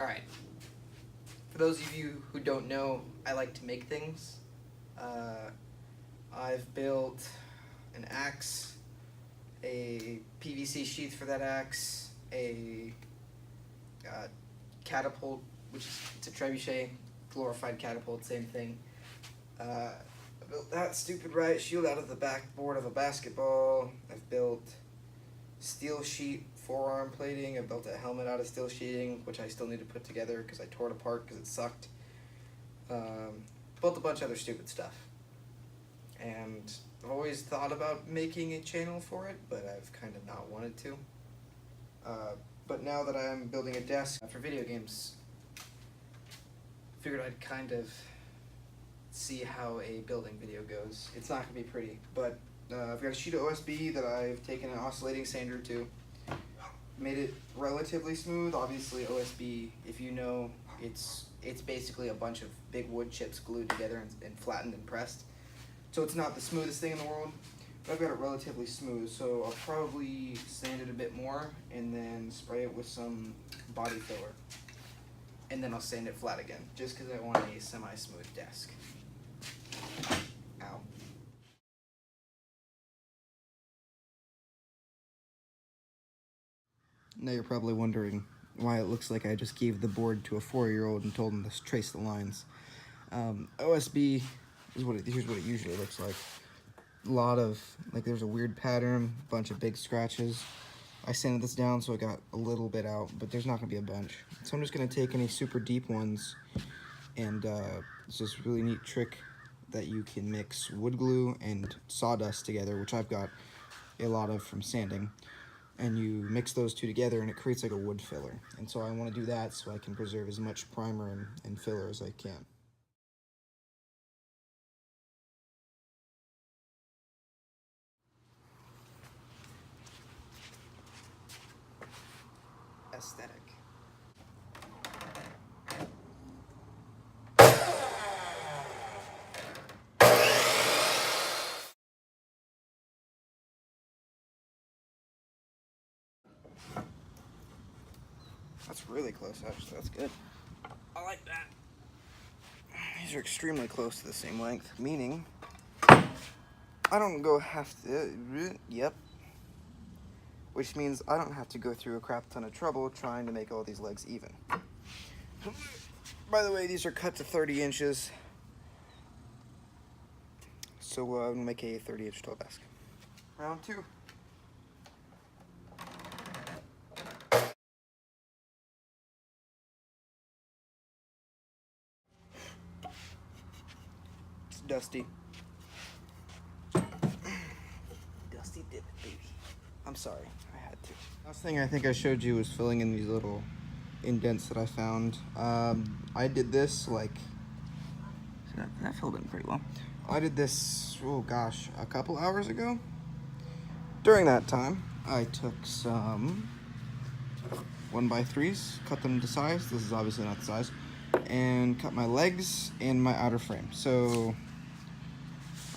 Alright, for those of you who don't know, I like to make things. I've built an axe, a PVC sheath for that axe, a catapult, which is it's a trebuchet, glorified catapult, same thing. I built that stupid riot shield out of the backboard of a basketball. I've built steel sheet forearm plating. I built a helmet out of steel sheeting, which I still need to put together because I tore it apart because it sucked. Built a bunch of other stupid stuff. And I've always thought about making a channel for it, but I've kind of not wanted to. But now that I'm building a desk for video games, figured I'd kind of see how a building video goes. It's not going to be pretty, but I've got a sheet of OSB that I've taken an oscillating sander to. Made it relatively smooth. Obviously OSB, if you know, it's basically a bunch of big wood chips glued together and flattened and pressed. So it's not the smoothest thing in the world, but I've got it relatively smooth, so I'll probably sand it a bit more and then spray it with some body filler. And then I'll sand it flat again, just because I want a semi-smooth desk. Ow. Now you're probably wondering why it looks like I just gave the board to a 4-year-old and told him to trace the lines. OSB is here's what it usually looks like. A lot of, there's a weird pattern, a bunch of big scratches. I sanded this down so I got a little bit out, but there's not gonna be a bunch. So I'm just gonna take any super deep ones, and it's this really neat trick that you can mix wood glue and sawdust together, which I've got a lot of from sanding. And you mix those two together and it creates like a wood filler. And so I want to do that so I can preserve as much primer and filler as I can. Aesthetic. That's really close, actually. That's good. I like that. These are extremely close to the same length, meaning I don't have to. Yep. Which means I don't have to go through a crap ton of trouble trying to make all these legs even. By the way, these are cut to 30 inches. So I'm gonna make a 30-inch tall desk. Round 2. It's dusty. Dusty dip, baby. I'm sorry, I had to. Last thing I think I showed you was filling in these little indents that I found. I did this that filled in pretty well. I did this, oh gosh, a couple hours ago. During that time, I took some 1x3s, cut them to size. This is obviously not the size. And cut my legs and my outer frame. So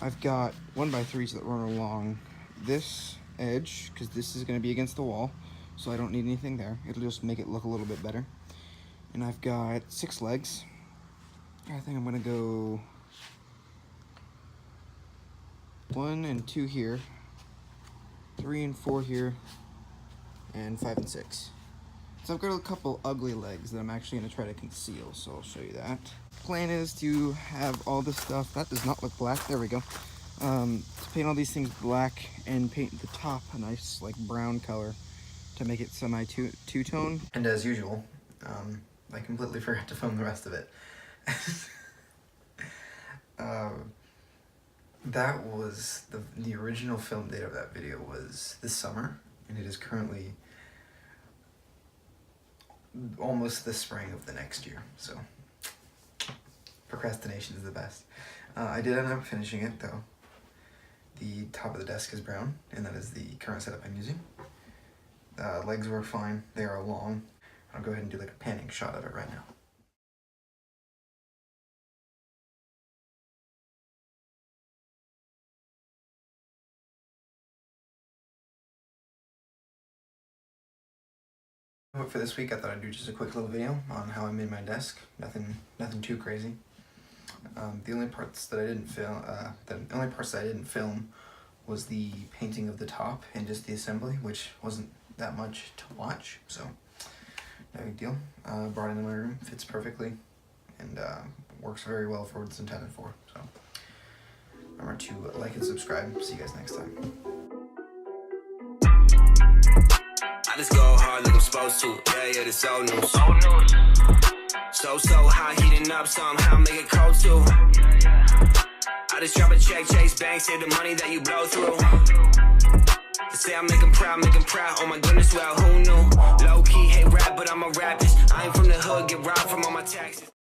I've got 1x3s that run along this edge, because this is going to be against the wall, so I don't need anything there. It'll just make it look a little bit better. And I've got 6 legs. I think I'm going to go 1 and 2 here, 3 and 4 here, and 5 and 6. So I've got a couple ugly legs that I'm actually going to try to conceal, so I'll show you that. Plan is to have all this stuff. That does not look black. There we go. To paint all these things black and paint the top a nice brown color to make it semi two-tone. And as usual, I completely forgot to film the rest of it. That was the original film date of that video was this summer, and it is currently almost the spring of the next year, so procrastination is the best. I did end up finishing it though. The top of the desk is brown, and that is the current setup I'm using. Legs were fine, they are long. I'll go ahead and do a panning shot of it right now. But for this week, I thought I'd do just a quick little video on how I made my desk. Nothing too crazy. The only parts that I didn't film, was the painting of the top and just the assembly, which wasn't that much to watch, so no big deal. Brought it into my room, fits perfectly, and works very well for what it's intended for. So remember to like and subscribe. See you guys next time. I just go hard like I'm supposed to. Yeah, this old news. So high, heating up somehow, make it cold too. I just drop a check, chase banks, save the money that you blow through. They say I make them proud, oh my goodness, well, who knew? Low key, hate rap, but I'm a rapist. I ain't from the hood, get robbed from all my taxes.